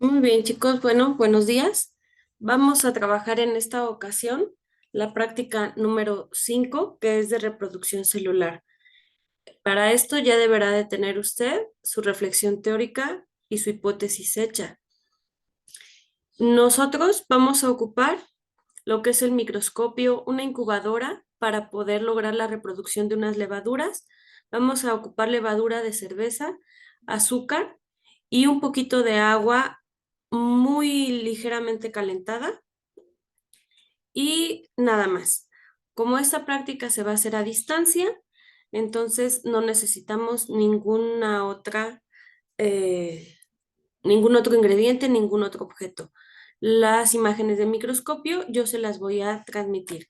Muy bien, chicos. Bueno, buenos días. Vamos a trabajar en esta ocasión la práctica número 5, que es de reproducción celular. Para esto ya deberá de tener usted su reflexión teórica y su hipótesis hecha. Nosotros vamos a ocupar lo que es el microscopio, una incubadora para poder lograr la reproducción de unas levaduras. Vamos a ocupar levadura de cerveza, azúcar y un poquito de agua muy ligeramente calentada y nada más. Como esta práctica se va a hacer a distancia, entonces no necesitamos eh, ningún otro ingrediente, ningún otro objeto. Las imágenes de microscopio yo se las voy a transmitir.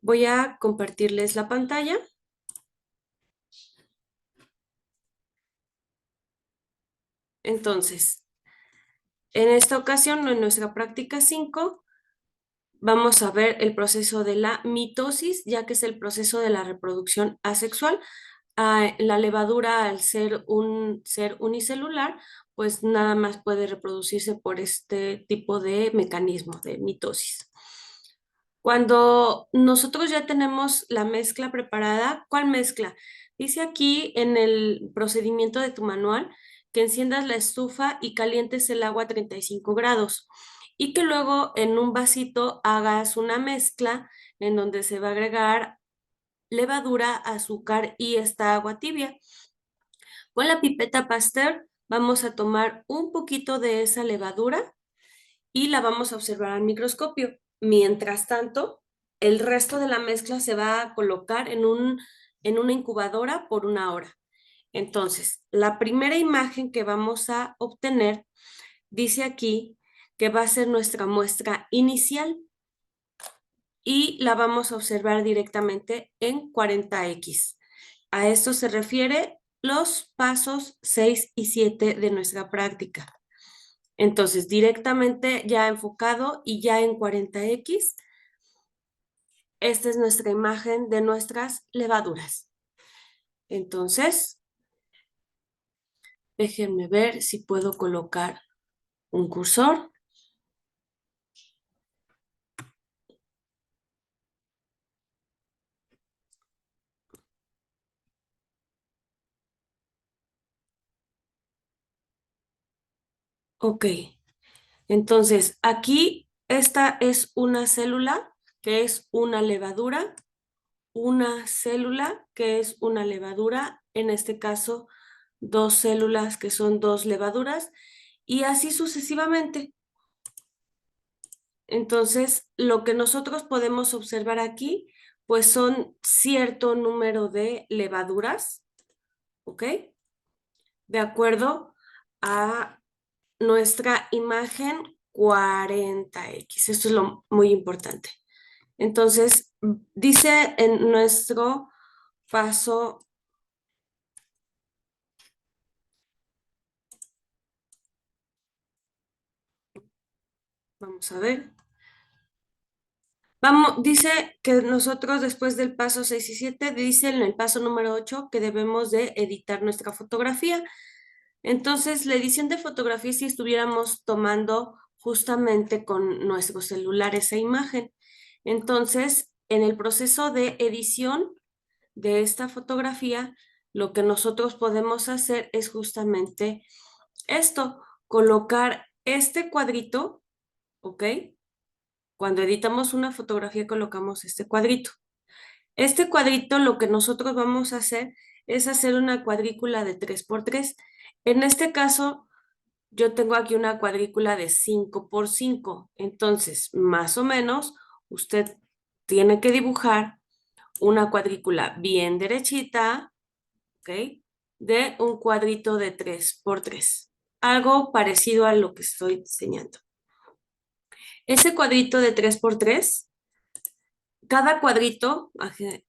Voy a compartirles la pantalla. Entonces, en esta ocasión, en nuestra práctica 5, vamos a ver el proceso de la mitosis, ya que es el proceso de la reproducción asexual. La levadura, al ser un ser unicelular, pues nada más puede reproducirse por este tipo de mecanismo de mitosis. Cuando nosotros ya tenemos la mezcla preparada, ¿cuál mezcla? Dice aquí en el procedimiento de tu manual que enciendas la estufa y calientes el agua a 35 grados y que luego en un vasito hagas una mezcla en donde se va a agregar levadura, azúcar y esta agua tibia. Con la pipeta Pasteur vamos a tomar un poquito de esa levadura y la vamos a observar al microscopio. Mientras tanto, el resto de la mezcla se va a colocar en una incubadora por 1 hora. Entonces, la primera imagen que vamos a obtener dice aquí que va a ser nuestra muestra inicial y la vamos a observar directamente en 40x. A esto se refiere los pasos 6 y 7 de nuestra práctica. Entonces, directamente ya enfocado y ya en 40x, esta es nuestra imagen de nuestras levaduras. Entonces, déjenme ver si puedo colocar un cursor. Ok, entonces aquí esta es una célula que es una levadura, una célula que es una levadura, en este caso dos células que son dos levaduras y así sucesivamente. Entonces, lo que nosotros podemos observar aquí, pues son cierto número de levaduras, ¿ok? De acuerdo a nuestra imagen 40x. Esto es lo muy importante. Entonces, dice en nuestro paso, vamos a ver. Vamos, dice que nosotros después del paso 6 y 7, dice en el paso número 8 que debemos de editar nuestra fotografía. Entonces, la edición de fotografía si estuviéramos tomando justamente con nuestro celular esa imagen. Entonces, en el proceso de edición de esta fotografía, lo que nosotros podemos hacer es justamente esto, colocar este cuadrito, ¿ok? Cuando editamos una fotografía colocamos este cuadrito. Este cuadrito lo que nosotros vamos a hacer es hacer una cuadrícula de 3x3. En este caso, yo tengo aquí una cuadrícula de 5x5. Entonces, más o menos, usted tiene que dibujar una cuadrícula bien derechita, ¿ok? De un cuadrito de 3x3. Algo parecido a lo que estoy enseñando. Ese cuadrito de 3x3, cada cuadrito,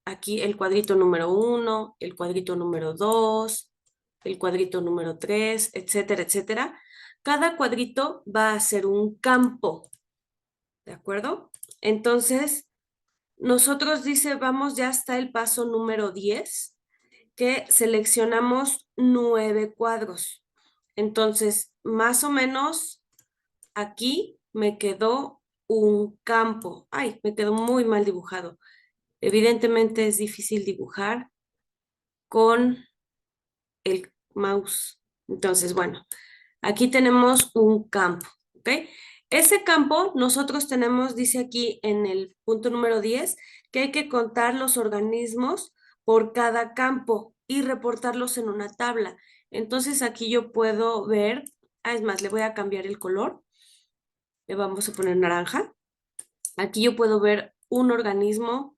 aquí el cuadrito número 1, el cuadrito número 2, el cuadrito número 3, etcétera, etcétera. Cada cuadrito va a ser un campo, ¿de acuerdo? Entonces, nosotros dice, vamos ya hasta el paso número 10, que seleccionamos 9 cuadros. Entonces, más o menos aquí me quedó un campo. Ay, me quedó muy mal dibujado. Evidentemente es difícil dibujar con el mouse. Entonces, bueno, aquí tenemos un campo, ¿ok? Ese campo nosotros tenemos, dice aquí en el punto número 10, que hay que contar los organismos por cada campo y reportarlos en una tabla. Entonces aquí yo puedo ver, es más, le voy a cambiar el color, le vamos a poner naranja. Aquí yo puedo ver un organismo,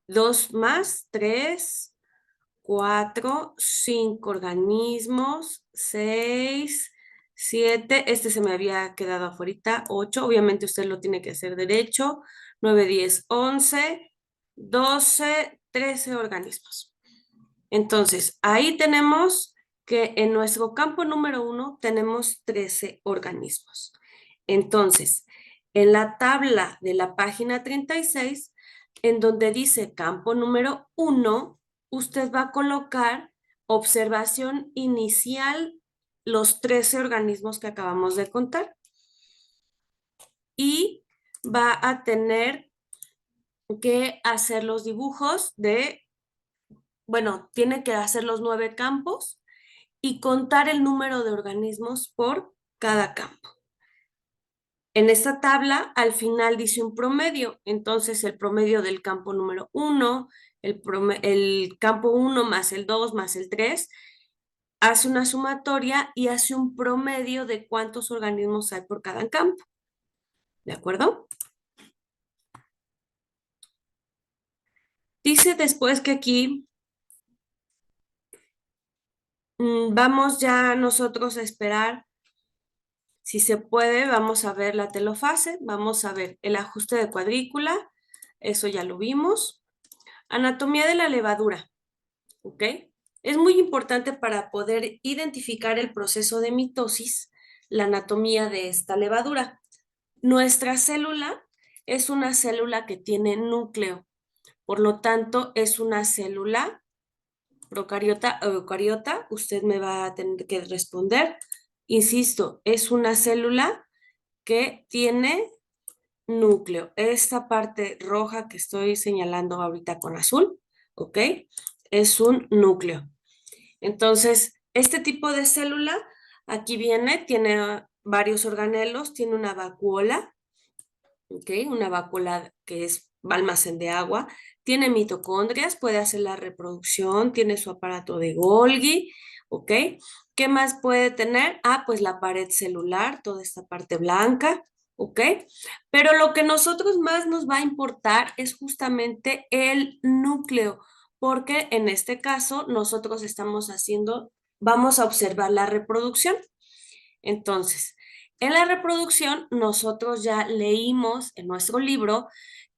dos más, tres, cuatro, cinco organismos, seis, siete, este se me había quedado afuera, ocho, obviamente usted lo tiene que hacer derecho, nueve, 10, 11, 12, 13 organismos. Entonces, ahí tenemos que en nuestro campo número 1 tenemos 13 organismos. Entonces, en la tabla de la página 36, en donde dice campo número 1, usted va a colocar observación inicial, los 13 organismos que acabamos de contar. Y va a tener que hacer los dibujos de, bueno, tiene que hacer los 9 campos y contar el número de organismos por cada campo. En esta tabla, al final dice un promedio, entonces el promedio del campo número 1, el campo 1 más el 2 más el 3, hace una sumatoria y hace un promedio de cuántos organismos hay por cada campo. ¿De acuerdo? Dice después que aquí vamos ya nosotros a esperar. Si se puede, vamos a ver la telofase, vamos a ver el ajuste de cuadrícula, eso ya lo vimos. Anatomía de la levadura, ¿ok? Es muy importante para poder identificar el proceso de mitosis, la anatomía de esta levadura. Nuestra célula es una célula que tiene núcleo, por lo tanto es una célula procariota o eucariota, usted me va a tener que responder. Insisto, es una célula que tiene núcleo. Esta parte roja que estoy señalando ahorita con azul, ¿ok? Es un núcleo. Entonces, este tipo de célula, aquí viene, tiene varios organelos, tiene una vacuola, ¿ok? Una vacuola que es almacén de agua, tiene mitocondrias, puede hacer la reproducción, tiene su aparato de Golgi, ¿ok? ¿Qué más puede tener? Ah, pues la pared celular, toda esta parte blanca, ¿ok? Pero lo que nosotros más nos va a importar es justamente el núcleo, porque en este caso nosotros estamos haciendo, vamos a observar la reproducción. Entonces, en la reproducción, nosotros ya leímos en nuestro libro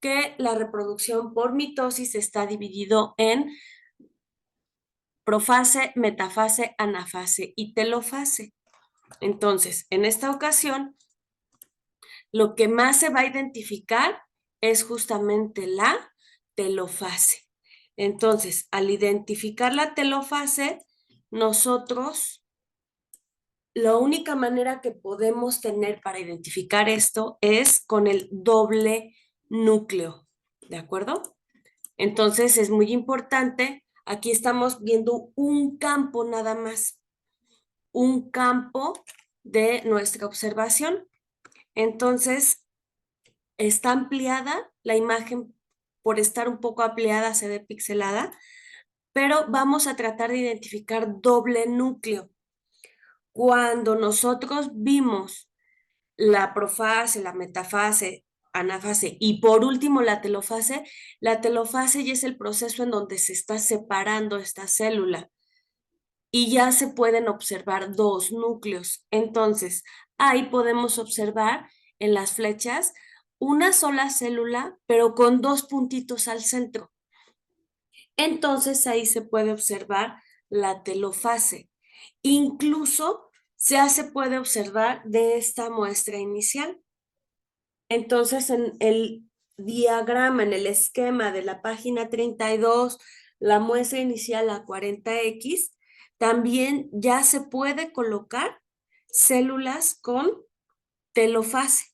que la reproducción por mitosis está dividido en profase, metafase, anafase y telofase. Entonces, en esta ocasión, lo que más se va a identificar es justamente la telofase. Entonces, al identificar la telofase, nosotros la única manera que podemos tener para identificar esto es con el doble núcleo, ¿de acuerdo? Entonces es muy importante, aquí estamos viendo un campo nada más, un campo de nuestra observación. Entonces está ampliada, la imagen por estar un poco ampliada se ve pixelada, pero vamos a tratar de identificar doble núcleo. Cuando nosotros vimos la profase, la metafase, anafase y por último la telofase ya es el proceso en donde se está separando esta célula y ya se pueden observar dos núcleos. Entonces, ahí podemos observar en las flechas una sola célula, pero con dos puntitos al centro. Entonces, ahí se puede observar la telofase. Incluso ya se puede observar de esta muestra inicial. Entonces, en el diagrama, en el esquema de la página 32, la muestra inicial a 40X, también ya se puede colocar células con telofase.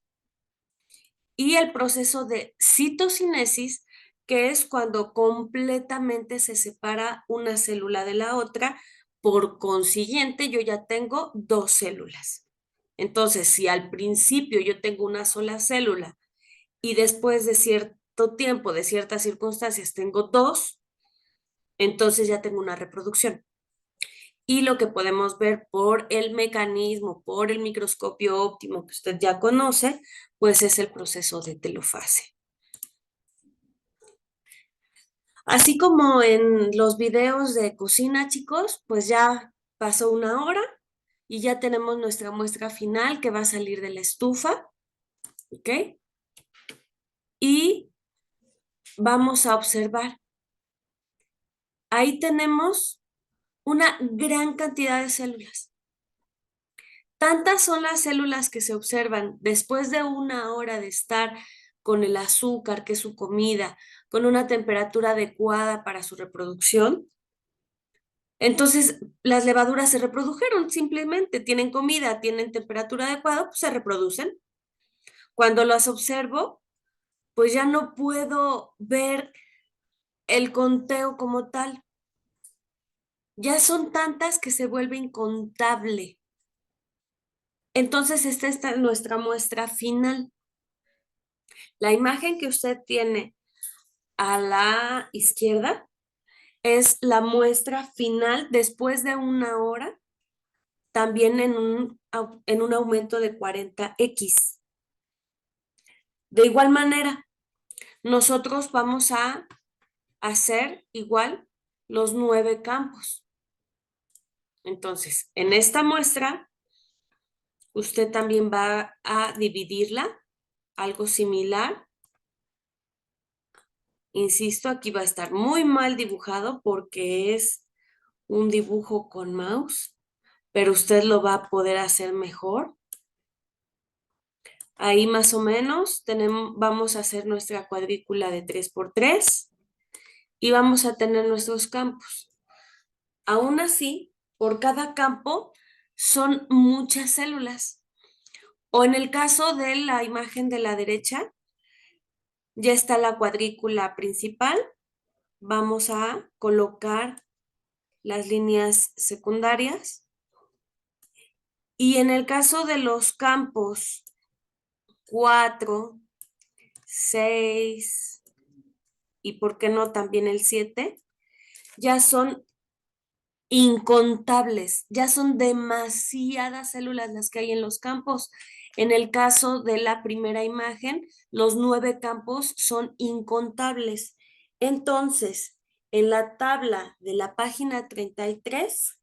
Y el proceso de citocinesis, que es cuando completamente se separa una célula de la otra, por consiguiente yo ya tengo dos células. Entonces, si al principio yo tengo una sola célula y después de cierto tiempo, de ciertas circunstancias, tengo dos, entonces ya tengo una reproducción. Y lo que podemos ver por el mecanismo, por el microscopio óptimo que usted ya conoce, pues es el proceso de telofase. Así como en los videos de cocina, chicos, pues ya pasó una hora y ya tenemos nuestra muestra final que va a salir de la estufa, ¿ok? Y vamos a observar. Ahí tenemos una gran cantidad de células. Tantas son las células que se observan después de una hora de estar con el azúcar, que es su comida, con una temperatura adecuada para su reproducción. Entonces, las levaduras se reprodujeron, simplemente tienen comida, tienen temperatura adecuada, pues se reproducen. Cuando las observo, pues ya no puedo ver el conteo como tal. Ya son tantas que se vuelve incontable. Entonces, esta es nuestra muestra final. La imagen que usted tiene a la izquierda es la muestra final después de una hora, también en un aumento de 40x. De igual manera, nosotros vamos a hacer igual los 9 campos. Entonces, en esta muestra, usted también va a dividirla, algo similar. Insisto, aquí va a estar muy mal dibujado porque es un dibujo con mouse, pero usted lo va a poder hacer mejor. Ahí más o menos vamos a hacer nuestra cuadrícula de 3×3 y vamos a tener nuestros campos. Aún así, por cada campo son muchas células. O en el caso de la imagen de la derecha, ya está la cuadrícula principal. Vamos a colocar las líneas secundarias. Y en el caso de los campos 4, 6 y por qué no también el 7, ya son incontables, ya son demasiadas células las que hay en los campos. En el caso de la primera imagen, los 9 campos son incontables. Entonces, en la tabla de la página 33,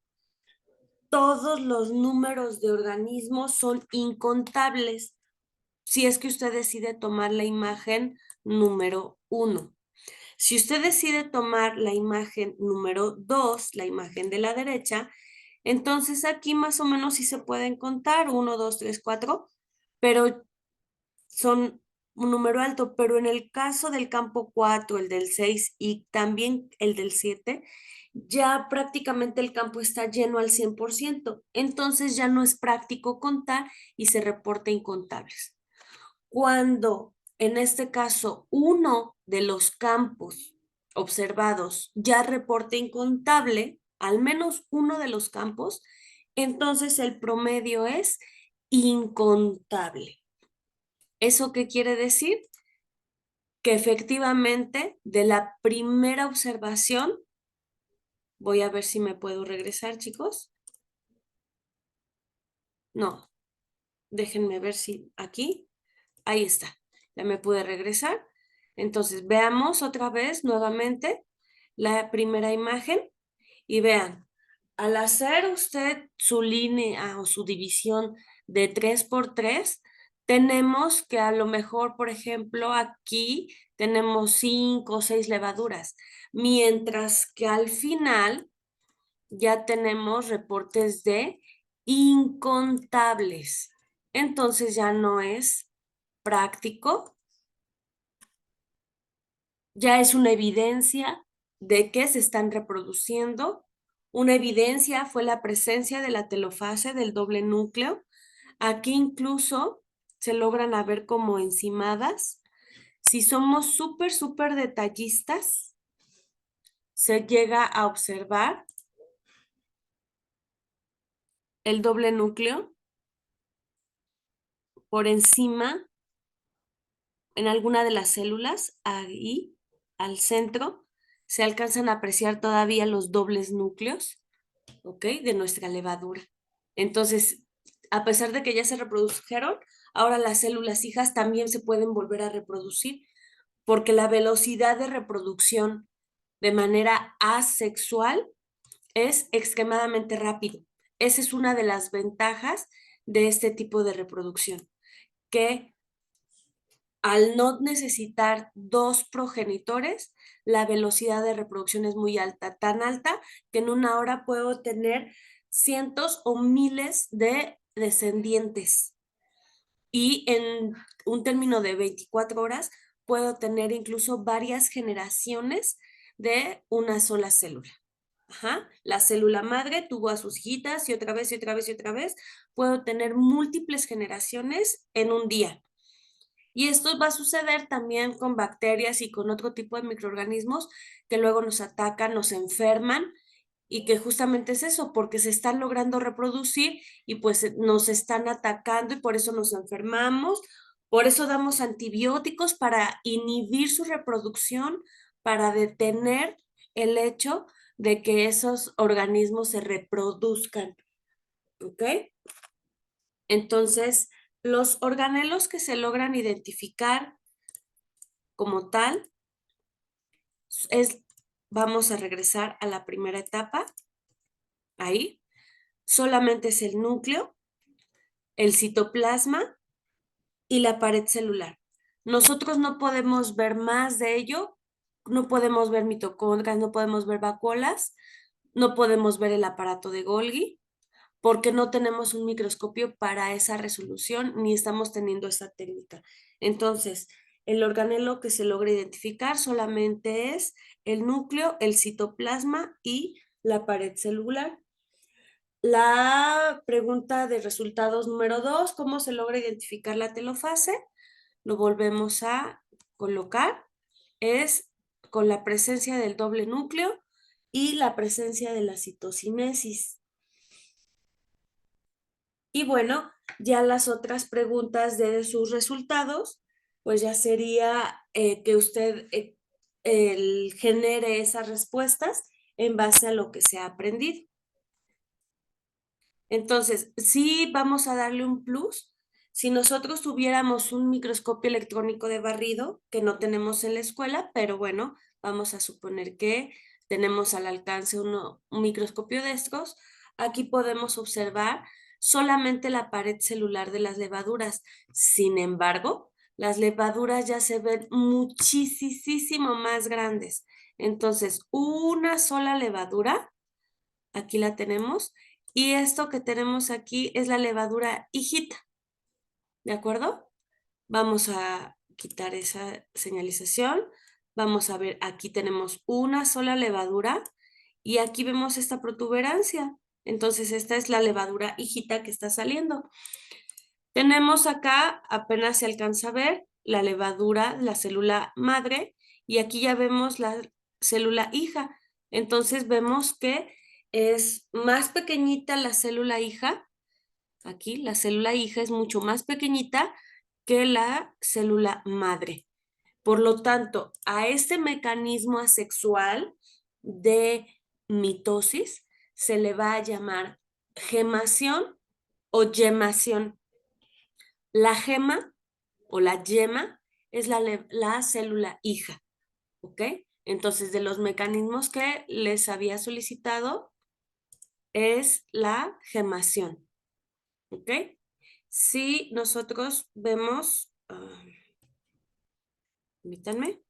todos los números de organismos son incontables si es que usted decide tomar la imagen número 1. Si usted decide tomar la imagen número 2, la imagen de la derecha, entonces aquí más o menos sí se pueden contar 1, 2, 3, 4, pero son un número alto. Pero en el caso del campo 4, el del 6 y también el del 7, ya prácticamente el campo está lleno al 100%. Entonces ya no es práctico contar y se reporta incontables. Cuando en este caso uno de los campos observados ya reporte incontable, al menos uno de los campos, entonces el promedio es incontable. ¿Eso qué quiere decir? Que efectivamente de la primera observación, voy a ver si me puedo regresar, chicos. No, déjenme ver si aquí, ahí está, ya me pude regresar. Entonces veamos otra vez nuevamente la primera imagen y vean, al hacer usted su línea o su división de 3×3, tenemos que a lo mejor, por ejemplo, aquí tenemos 5 o 6 levaduras, mientras que al final ya tenemos reportes de incontables. Entonces ya no es práctico, ya es una evidencia de que se están reproduciendo Una evidencia fue la presencia de la telofase del doble núcleo. Aquí incluso se logran ver como encimadas. Si somos súper detallistas, se llega a observar el doble núcleo por encima en alguna de las células, ahí al centro, se alcanzan a apreciar todavía los dobles núcleos, ¿ok? De nuestra levadura. Entonces, a pesar de que ya se reprodujeron, ahora las células hijas también se pueden volver a reproducir porque la velocidad de reproducción de manera asexual es extremadamente rápido. Esa es una de las ventajas de este tipo de reproducción, que al no necesitar dos progenitores, la velocidad de reproducción es muy alta, tan alta que en una hora puedo tener cientos o miles de descendientes. Y en un término de 24 horas puedo tener incluso varias generaciones de una sola célula. Ajá. La célula madre tuvo a sus hijitas y otra vez y otra vez y otra vez. Puedo tener múltiples generaciones en un día. Y esto va a suceder también con bacterias y con otro tipo de microorganismos que luego nos atacan, nos enferman y que justamente es eso, porque se están logrando reproducir y pues nos están atacando y por eso nos enfermamos, por eso damos antibióticos para inhibir su reproducción, para detener el hecho de que esos organismos se reproduzcan, ¿ok? Entonces, los organelos que se logran identificar como tal es, vamos a regresar a la primera etapa, ahí, solamente es el núcleo, el citoplasma y la pared celular. Nosotros no podemos ver más de ello, no podemos ver mitocondrias, no podemos ver vacuolas, no podemos ver el aparato de Golgi, porque no tenemos un microscopio para esa resolución ni estamos teniendo esa técnica. Entonces, el organelo que se logra identificar solamente es el núcleo, el citoplasma y la pared celular. La pregunta de resultados número 2, ¿cómo se logra identificar la telofase? Lo volvemos a colocar. Es con la presencia del doble núcleo y la presencia de la citocinesis. Y bueno, ya las otras preguntas de sus resultados, pues ya sería que usted genere esas respuestas en base a lo que se ha aprendido. Entonces, sí vamos a darle un plus. Si nosotros tuviéramos un microscopio electrónico de barrido, que no tenemos en la escuela, pero bueno, vamos a suponer que tenemos al alcance un microscopio de estos, aquí podemos observar solamente la pared celular de las levaduras. Sin embargo, las levaduras ya se ven muchísimo más grandes. Entonces, una sola levadura, aquí la tenemos, y esto que tenemos aquí es la levadura hijita, ¿de acuerdo? Vamos a quitar esa señalización. Vamos a ver, aquí tenemos una sola levadura y aquí vemos esta protuberancia. Entonces, esta es la levadura hijita que está saliendo. Tenemos acá, apenas se alcanza a ver, la levadura, la célula madre, y aquí ya vemos la célula hija. Entonces, vemos que es más pequeñita la célula hija. Aquí la célula hija es mucho más pequeñita que la célula madre. Por lo tanto, a este mecanismo asexual de mitosis se le va a llamar gemación o yemación. La gema o la yema es la célula hija, ¿ok? Entonces, de los mecanismos que les había solicitado es la gemación, ¿ok? Si nosotros vemos, permítanme,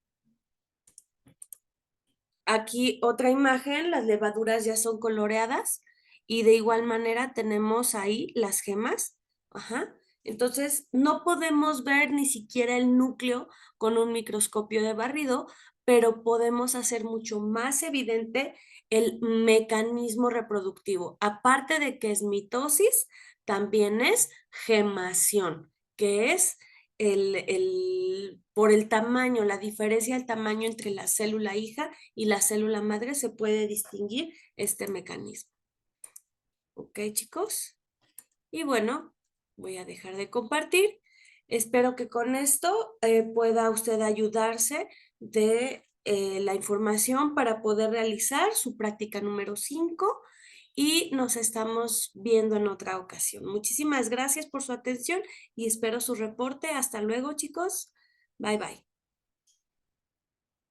aquí otra imagen, las levaduras ya son coloreadas y de igual manera tenemos ahí las gemas. Ajá. Entonces, no podemos ver ni siquiera el núcleo con un microscopio de barrido, pero podemos hacer mucho más evidente el mecanismo reproductivo. Aparte de que es mitosis, también es gemación, que es por el tamaño, la diferencia del tamaño entre la célula hija y la célula madre, se puede distinguir este mecanismo. ¿Ok, chicos? Y bueno, voy a dejar de compartir. Espero que con esto pueda usted ayudarse de la información para poder realizar su práctica número 5 y nos estamos viendo en otra ocasión. Muchísimas gracias por su atención y espero su reporte. Hasta luego, chicos. Bye, bye.